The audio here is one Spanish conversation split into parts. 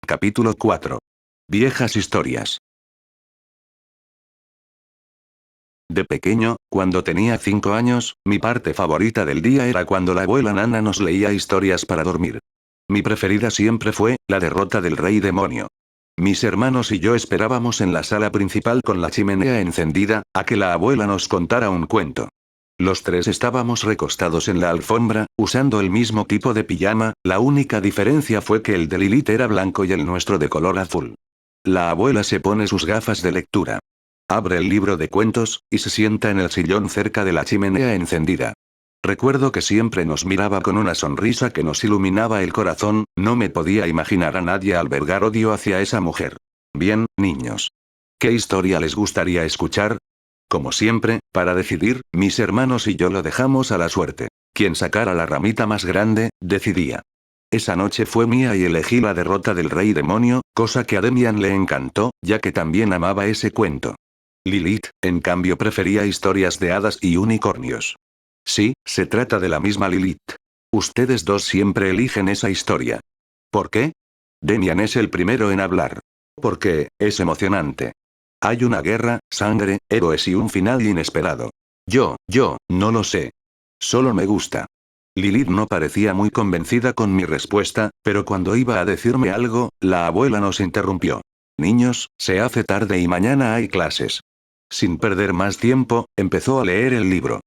Capítulo 4. Viejas historias. De pequeño, cuando tenía 5 años, mi parte favorita del día era cuando la abuela Nana nos leía historias para dormir. Mi preferida siempre fue, la derrota del rey demonio. Mis hermanos y yo esperábamos en la sala principal con la chimenea encendida, a que la abuela nos contara un cuento. Los tres estábamos recostados en la alfombra, usando el mismo tipo de pijama, la única diferencia fue que el de Lilith era blanco y el nuestro de color azul. La abuela se pone sus gafas de lectura. Abre el libro de cuentos, y se sienta en el sillón cerca de la chimenea encendida. Recuerdo que siempre nos miraba con una sonrisa que nos iluminaba el corazón, no me podía imaginar a nadie albergar odio hacia esa mujer. Bien, niños. ¿Qué historia les gustaría escuchar? Como siempre, para decidir, mis hermanos y yo lo dejamos a la suerte. Quien sacara la ramita más grande, decidía. Esa noche fue mía y elegí la derrota del rey demonio, cosa que a Demian le encantó, ya que también amaba ese cuento. Lilith, en cambio, prefería historias de hadas y unicornios. Sí, se trata de la misma Lilith. Ustedes dos siempre eligen esa historia. ¿Por qué? Demian es el primero en hablar. Porque, es emocionante. Hay una guerra, sangre, héroes y un final inesperado. Yo, no lo sé. Solo me gusta. Lilith no parecía muy convencida con mi respuesta, pero cuando iba a decirme algo, la abuela nos interrumpió. Niños, se hace tarde y mañana hay clases. Sin perder más tiempo, empezó a leer el libro.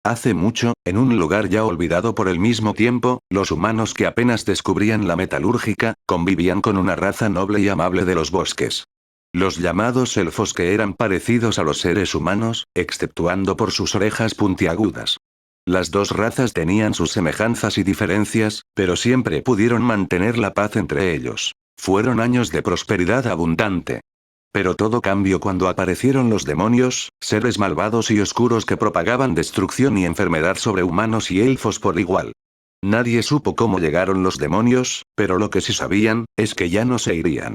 Hace mucho, en un lugar ya olvidado por el mismo tiempo, los humanos que apenas descubrían la metalúrgica, convivían con una raza noble y amable de los bosques. Los llamados elfos, que eran parecidos a los seres humanos, exceptuando por sus orejas puntiagudas. Las dos razas tenían sus semejanzas y diferencias, pero siempre pudieron mantener la paz entre ellos. Fueron años de prosperidad abundante. Pero todo cambió cuando aparecieron los demonios, seres malvados y oscuros que propagaban destrucción y enfermedad sobre humanos y elfos por igual. Nadie supo cómo llegaron los demonios, pero lo que sí sabían, es que ya no se irían.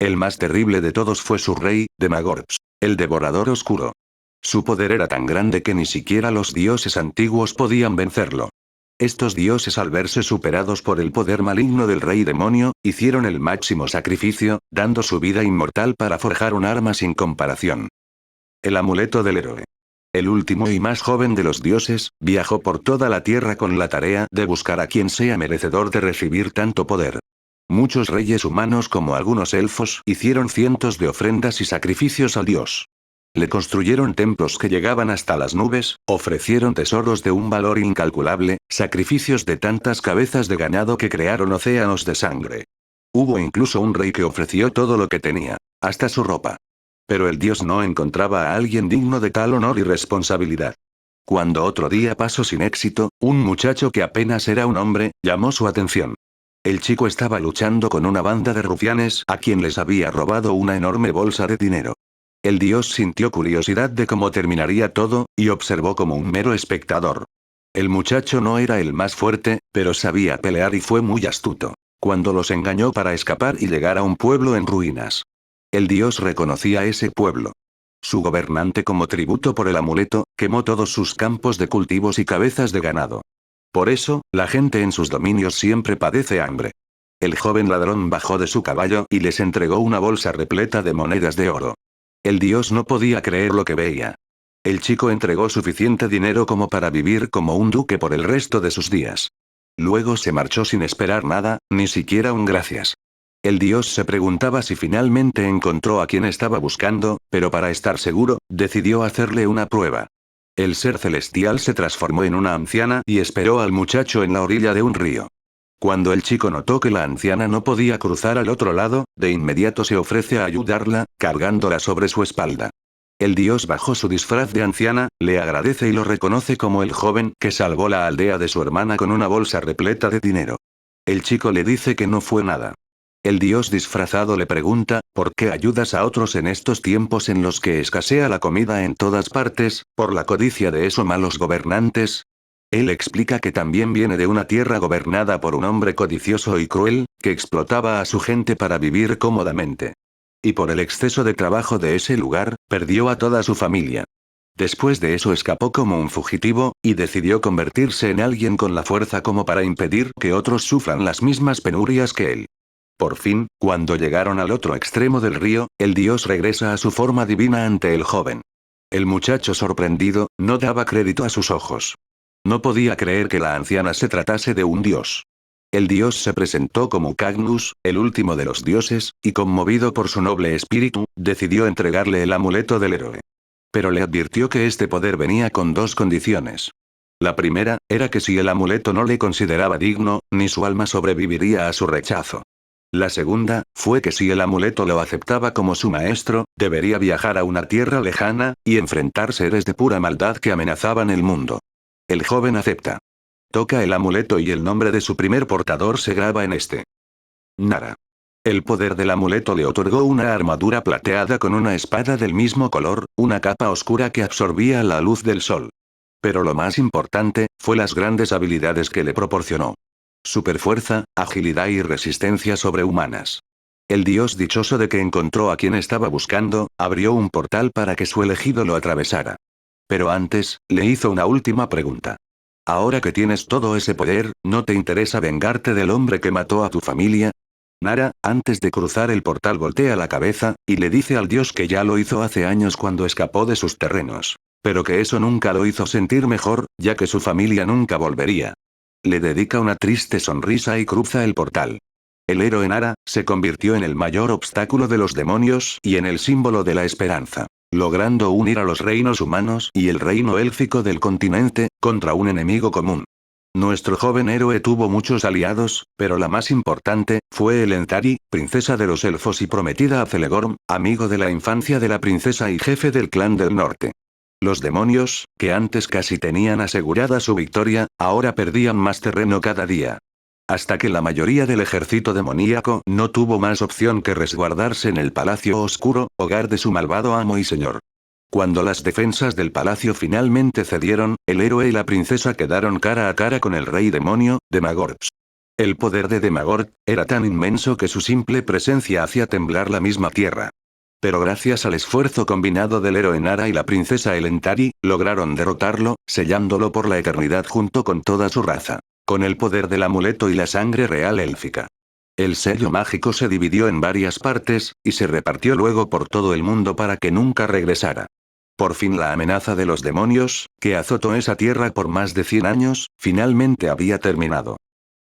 El más terrible de todos fue su rey, Demagorps, el devorador oscuro. Su poder era tan grande que ni siquiera los dioses antiguos podían vencerlo. Estos dioses, al verse superados por el poder maligno del rey demonio, hicieron el máximo sacrificio, dando su vida inmortal para forjar un arma sin comparación. El amuleto del héroe. El último y más joven de los dioses, viajó por toda la tierra con la tarea de buscar a quien sea merecedor de recibir tanto poder. Muchos reyes humanos como algunos elfos hicieron cientos de ofrendas y sacrificios al dios. Le construyeron templos que llegaban hasta las nubes, ofrecieron tesoros de un valor incalculable, sacrificios de tantas cabezas de ganado que crearon océanos de sangre. Hubo incluso un rey que ofreció todo lo que tenía, hasta su ropa. Pero el dios no encontraba a alguien digno de tal honor y responsabilidad. Cuando otro día pasó sin éxito, un muchacho que apenas era un hombre, llamó su atención. El chico estaba luchando con una banda de rufianes a quien les había robado una enorme bolsa de dinero. El dios sintió curiosidad de cómo terminaría todo, y observó como un mero espectador. El muchacho no era el más fuerte, pero sabía pelear y fue muy astuto. Cuando los engañó para escapar y llegar a un pueblo en ruinas. El dios reconocía ese pueblo. Su gobernante, como tributo por el amuleto, quemó todos sus campos de cultivos y cabezas de ganado. Por eso, la gente en sus dominios siempre padece hambre. El joven ladrón bajó de su caballo y les entregó una bolsa repleta de monedas de oro. El dios no podía creer lo que veía. El chico entregó suficiente dinero como para vivir como un duque por el resto de sus días. Luego se marchó sin esperar nada, ni siquiera un gracias. El dios se preguntaba si finalmente encontró a quien estaba buscando, pero para estar seguro, decidió hacerle una prueba. El ser celestial se transformó en una anciana y esperó al muchacho en la orilla de un río. Cuando el chico notó que la anciana no podía cruzar al otro lado, de inmediato se ofrece a ayudarla, cargándola sobre su espalda. El dios, bajo su disfraz de anciana, le agradece y lo reconoce como el joven que salvó la aldea de su hermana con una bolsa repleta de dinero. El chico le dice que no fue nada. El dios disfrazado le pregunta, ¿por qué ayudas a otros en estos tiempos en los que escasea la comida en todas partes, por la codicia de esos malos gobernantes? Él explica que también viene de una tierra gobernada por un hombre codicioso y cruel, que explotaba a su gente para vivir cómodamente. Y por el exceso de trabajo de ese lugar, perdió a toda su familia. Después de eso escapó como un fugitivo, y decidió convertirse en alguien con la fuerza como para impedir que otros sufran las mismas penurias que él. Por fin, cuando llegaron al otro extremo del río, el dios regresa a su forma divina ante el joven. El muchacho sorprendido, no daba crédito a sus ojos. No podía creer que la anciana se tratase de un dios. El dios se presentó como Cagnus, el último de los dioses, y conmovido por su noble espíritu, decidió entregarle el amuleto del héroe. Pero le advirtió que este poder venía con dos condiciones. La primera, era que si el amuleto no le consideraba digno, ni su alma sobreviviría a su rechazo. La segunda, fue que si el amuleto lo aceptaba como su maestro, debería viajar a una tierra lejana, y enfrentar seres de pura maldad que amenazaban el mundo. El joven acepta. Toca el amuleto y el nombre de su primer portador se graba en este. Nara. El poder del amuleto le otorgó una armadura plateada con una espada del mismo color, una capa oscura que absorbía la luz del sol. Pero lo más importante, fue las grandes habilidades que le proporcionó. Superfuerza, agilidad y resistencia sobrehumanas. El dios dichoso de que encontró a quien estaba buscando, abrió un portal para que su elegido lo atravesara. Pero antes, le hizo una última pregunta. Ahora que tienes todo ese poder, ¿no te interesa vengarte del hombre que mató a tu familia? Nara, antes de cruzar el portal voltea la cabeza, y le dice al dios que ya lo hizo hace años cuando escapó de sus terrenos. Pero que eso nunca lo hizo sentir mejor, ya que su familia nunca volvería. Le dedica una triste sonrisa y cruza el portal. El héroe Nara, se convirtió en el mayor obstáculo de los demonios y en el símbolo de la esperanza, logrando unir a los reinos humanos y el reino élfico del continente, contra un enemigo común. Nuestro joven héroe tuvo muchos aliados, pero la más importante, fue Elendari, princesa de los elfos y prometida a Celegorm, amigo de la infancia de la princesa y jefe del clan del norte. Los demonios, que antes casi tenían asegurada su victoria, ahora perdían más terreno cada día. Hasta que la mayoría del ejército demoníaco no tuvo más opción que resguardarse en el Palacio Oscuro, hogar de su malvado amo y señor. Cuando las defensas del palacio finalmente cedieron, el héroe y la princesa quedaron cara a cara con el rey demonio, Demagorps. El poder de Demagorp era tan inmenso que su simple presencia hacía temblar la misma tierra. Pero gracias al esfuerzo combinado del héroe Nara y la princesa Elendari, lograron derrotarlo, sellándolo por la eternidad junto con toda su raza. Con el poder del amuleto y la sangre real élfica. El sello mágico se dividió en varias partes, y se repartió luego por todo el mundo para que nunca regresara. Por fin la amenaza de los demonios, que azotó esa tierra por más de 100 años, finalmente había terminado.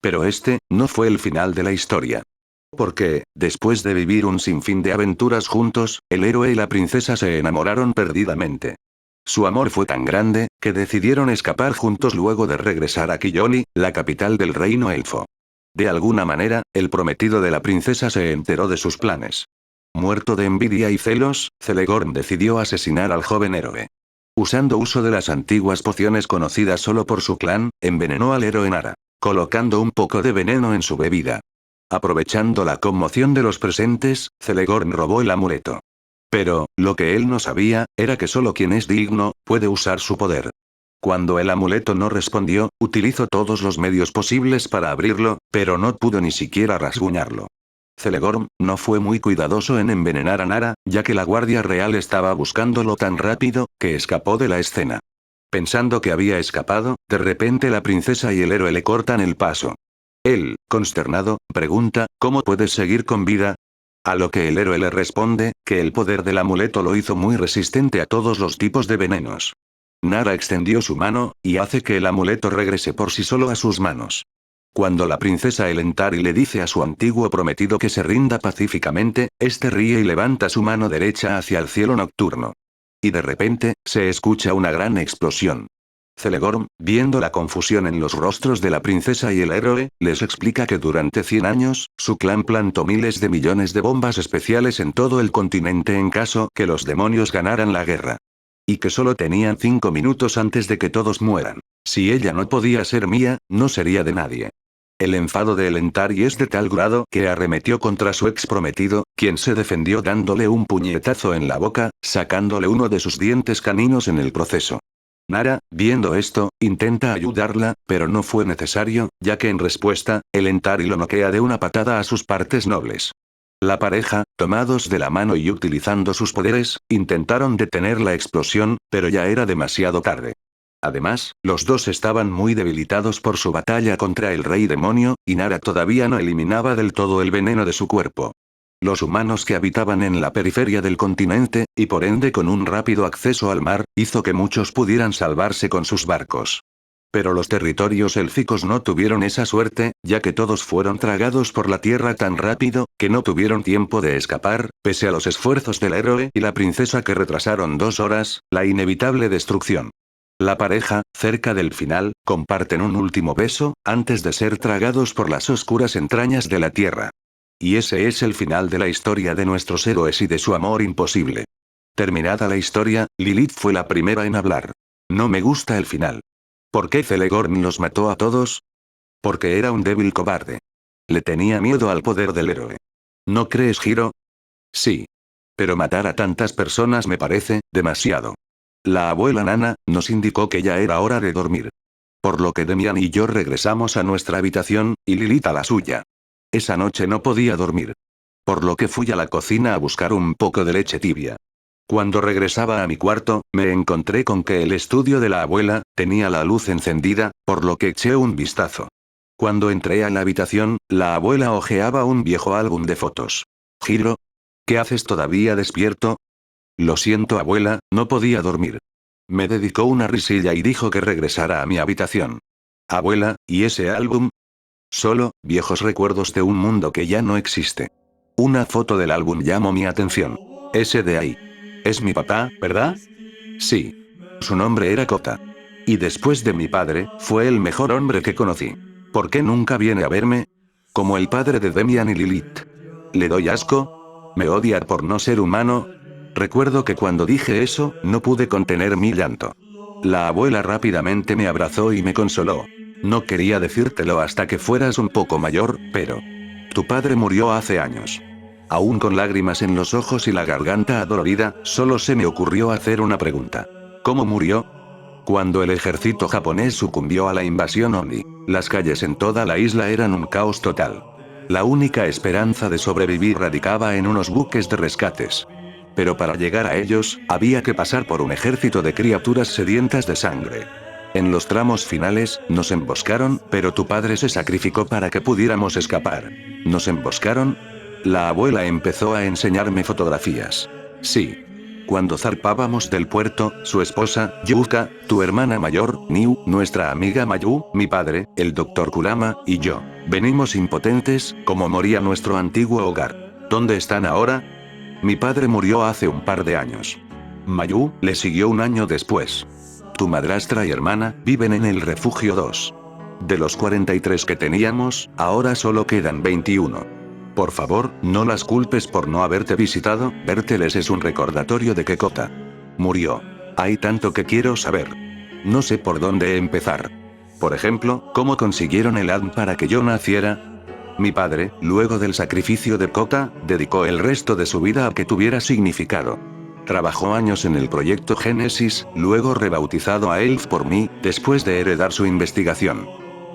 Pero este, no fue el final de la historia. Porque, después de vivir un sinfín de aventuras juntos, el héroe y la princesa se enamoraron perdidamente. Su amor fue tan grande, que decidieron escapar juntos luego de regresar a Quilloni, la capital del reino elfo. De alguna manera, el prometido de la princesa se enteró de sus planes. Muerto de envidia y celos, Celegorm decidió asesinar al joven héroe. Usando uso de las antiguas pociones conocidas solo por su clan, envenenó al héroe Nara, colocando un poco de veneno en su bebida. Aprovechando la conmoción de los presentes, Celegorm robó el amuleto. Pero, lo que él no sabía, era que solo quien es digno, puede usar su poder. Cuando el amuleto no respondió, utilizó todos los medios posibles para abrirlo, pero no pudo ni siquiera rasguñarlo. Celegorm no fue muy cuidadoso en envenenar a Nara, ya que la guardia real estaba buscándolo tan rápido, que escapó de la escena. Pensando que había escapado, de repente la princesa y el héroe le cortan el paso. Él, consternado, pregunta, ¿cómo puedes seguir con vida? A lo que el héroe le responde, que el poder del amuleto lo hizo muy resistente a todos los tipos de venenos. Nara extendió su mano, y hace que el amuleto regrese por sí solo a sus manos. Cuando la princesa Elendari le dice a su antiguo prometido que se rinda pacíficamente, este ríe y levanta su mano derecha hacia el cielo nocturno. Y de repente, se escucha una gran explosión. Celegorm, viendo la confusión en los rostros de la princesa y el héroe, les explica que durante 100 años, su clan plantó miles de millones de bombas especiales en todo el continente en caso que los demonios ganaran la guerra. Y que solo tenían 5 minutos antes de que todos mueran. Si ella no podía ser mía, no sería de nadie. El enfado de Elendari es de tal grado que arremetió contra su ex prometido, quien se defendió dándole un puñetazo en la boca, sacándole uno de sus dientes caninos en el proceso. Nara, viendo esto, intenta ayudarla, pero no fue necesario, ya que en respuesta, Elendari lo noquea de una patada a sus partes nobles. La pareja, tomados de la mano y utilizando sus poderes, intentaron detener la explosión, pero ya era demasiado tarde. Además, los dos estaban muy debilitados por su batalla contra el rey demonio, y Nara todavía no eliminaba del todo el veneno de su cuerpo. Los humanos que habitaban en la periferia del continente, y por ende con un rápido acceso al mar, hizo que muchos pudieran salvarse con sus barcos. Pero los territorios élficos no tuvieron esa suerte, ya que todos fueron tragados por la tierra tan rápido, que no tuvieron tiempo de escapar, pese a los esfuerzos del héroe y la princesa que retrasaron 2 horas, la inevitable destrucción. La pareja, cerca del final, comparten un último beso, antes de ser tragados por las oscuras entrañas de la tierra. Y ese es el final de la historia de nuestros héroes y de su amor imposible. Terminada la historia, Lilith fue la primera en hablar. No me gusta el final. ¿Por qué Celegorn los mató a todos? Porque era un débil cobarde. Le tenía miedo al poder del héroe. ¿No crees, Hiro? Sí. Pero matar a tantas personas me parece demasiado. La abuela Nana nos indicó que ya era hora de dormir. Por lo que Demian y yo regresamos a nuestra habitación, y Lilith a la suya. Esa noche no podía dormir. Por lo que fui a la cocina a buscar un poco de leche tibia. Cuando regresaba a mi cuarto, me encontré con que el estudio de la abuela tenía la luz encendida, por lo que eché un vistazo. Cuando entré a la habitación, la abuela hojeaba un viejo álbum de fotos. Hiro, ¿qué haces todavía despierto? Lo siento, abuela, no podía dormir. Me dedicó una risilla y dijo que regresara a mi habitación. Abuela, ¿y ese álbum? Solo, viejos recuerdos de un mundo que ya no existe. Una foto del álbum llamó mi atención. Ese de ahí. Es mi papá, ¿verdad? Sí. Su nombre era Kota. Y después de mi padre, fue el mejor hombre que conocí. ¿Por qué nunca viene a verme? Como el padre de Demian y Lilith. ¿Le doy asco? ¿Me odia por no ser humano? Recuerdo que cuando dije eso, no pude contener mi llanto. La abuela rápidamente me abrazó y me consoló. No quería decírtelo hasta que fueras un poco mayor, pero... Tu padre murió hace años. Aún con lágrimas en los ojos y la garganta adolorida, solo se me ocurrió hacer una pregunta. ¿Cómo murió? Cuando el ejército japonés sucumbió a la invasión Oni, las calles en toda la isla eran un caos total. La única esperanza de sobrevivir radicaba en unos buques de rescates. Pero para llegar a ellos, había que pasar por un ejército de criaturas sedientas de sangre. En los tramos finales, nos emboscaron, pero tu padre se sacrificó para que pudiéramos escapar. ¿Nos emboscaron? La abuela empezó a enseñarme fotografías. Sí. Cuando zarpábamos del puerto, su esposa, Yuka, tu hermana mayor, Niu, nuestra amiga Mayu, mi padre, el doctor Kurama, y yo. Venimos impotentes, como moría nuestro antiguo hogar. ¿Dónde están ahora? Mi padre murió hace un par de años. Mayu le siguió un año después. Tu madrastra y hermana viven en el refugio 2. De los 43 que teníamos, ahora solo quedan 21. Por favor, no las culpes por no haberte visitado, vérteles es un recordatorio de que Kota murió. Hay tanto que quiero saber. No sé por dónde empezar. Por ejemplo, ¿cómo consiguieron el ADN para que yo naciera? Mi padre, luego del sacrificio de Kota, dedicó el resto de su vida a que tuviera significado. Trabajó años en el proyecto Génesis, luego rebautizado a ELF por mí, después de heredar su investigación.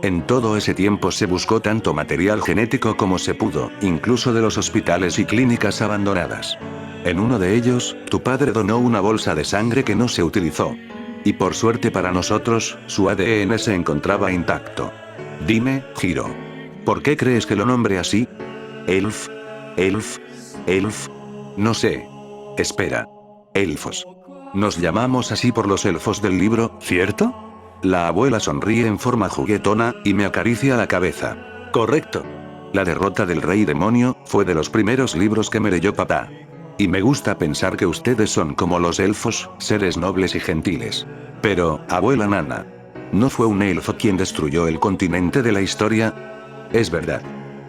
En todo ese tiempo se buscó tanto material genético como se pudo, incluso de los hospitales y clínicas abandonadas. En uno de ellos, tu padre donó una bolsa de sangre que no se utilizó. Y por suerte para nosotros, su ADN se encontraba intacto. Dime, Hiro. ¿Por qué crees que lo nombre así? Elf. Elf. Elf. No sé. Espera. Elfos. Nos llamamos así por los elfos del libro, ¿cierto? La abuela sonríe en forma juguetona, y me acaricia la cabeza. Correcto. La derrota del rey demonio, fue de los primeros libros que me leyó papá. Y me gusta pensar que ustedes son como los elfos, seres nobles y gentiles. Pero, abuela Nana. ¿No fue un elfo quien destruyó el continente de la historia? Es verdad.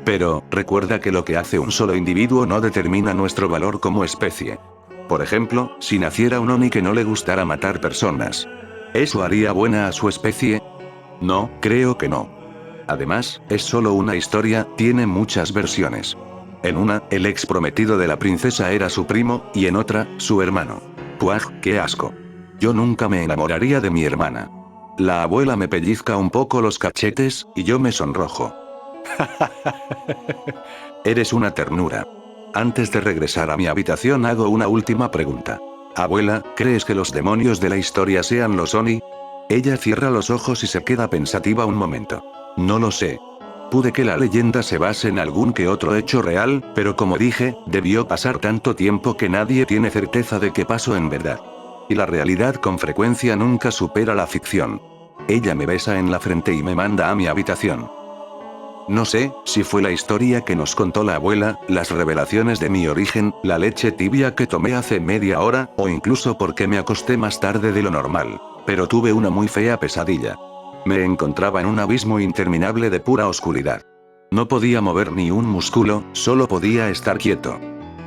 Pero, recuerda que lo que hace un solo individuo no determina nuestro valor como especie. Por ejemplo, si naciera un Oni que no le gustara matar personas. ¿Eso haría buena a su especie? No, creo que no. Además, es solo una historia, tiene muchas versiones. En una, el ex prometido de la princesa era su primo, y en otra, su hermano. ¡Puaj, qué asco! Yo nunca me enamoraría de mi hermana. La abuela me pellizca un poco los cachetes, y yo me sonrojo. Eres una ternura. Antes de regresar a mi habitación hago una última pregunta. Abuela, ¿crees que los demonios de la historia sean los Oni? Ella cierra los ojos y se queda pensativa un momento. No lo sé. Pude que la leyenda se base en algún que otro hecho real, pero como dije, debió pasar tanto tiempo que nadie tiene certeza de qué pasó en verdad. Y la realidad con frecuencia nunca supera la ficción. Ella me besa en la frente y me manda a mi habitación. No sé si fue la historia que nos contó la abuela, las revelaciones de mi origen, la leche tibia que tomé hace media hora, o incluso porque me acosté más tarde de lo normal. Pero tuve una muy fea pesadilla. Me encontraba en un abismo interminable de pura oscuridad. No podía mover ni un músculo, solo podía estar quieto.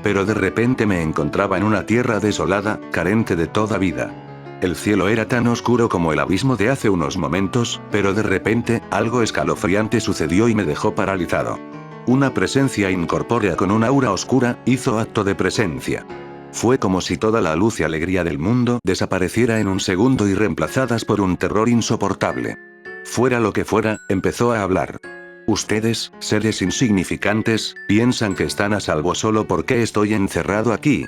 Pero de repente me encontraba en una tierra desolada, carente de toda vida. El cielo era tan oscuro como el abismo de hace unos momentos, pero de repente, algo escalofriante sucedió y me dejó paralizado. Una presencia incorpórea con un aura oscura, hizo acto de presencia. Fue como si toda la luz y alegría del mundo desapareciera en un segundo y reemplazadas por un terror insoportable. Fuera lo que fuera, empezó a hablar. Ustedes, seres insignificantes, piensan que están a salvo solo porque estoy encerrado aquí.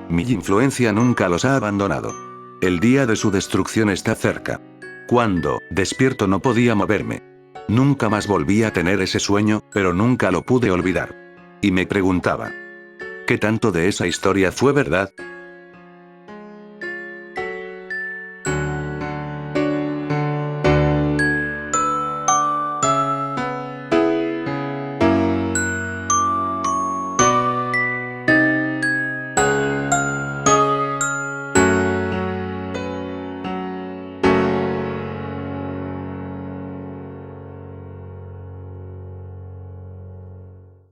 Mi influencia nunca los ha abandonado. El día de su destrucción está cerca. Cuando despierto no podía moverme. Nunca más volví a tener ese sueño, pero nunca lo pude olvidar. Y me preguntaba, ¿qué tanto de esa historia fue verdad?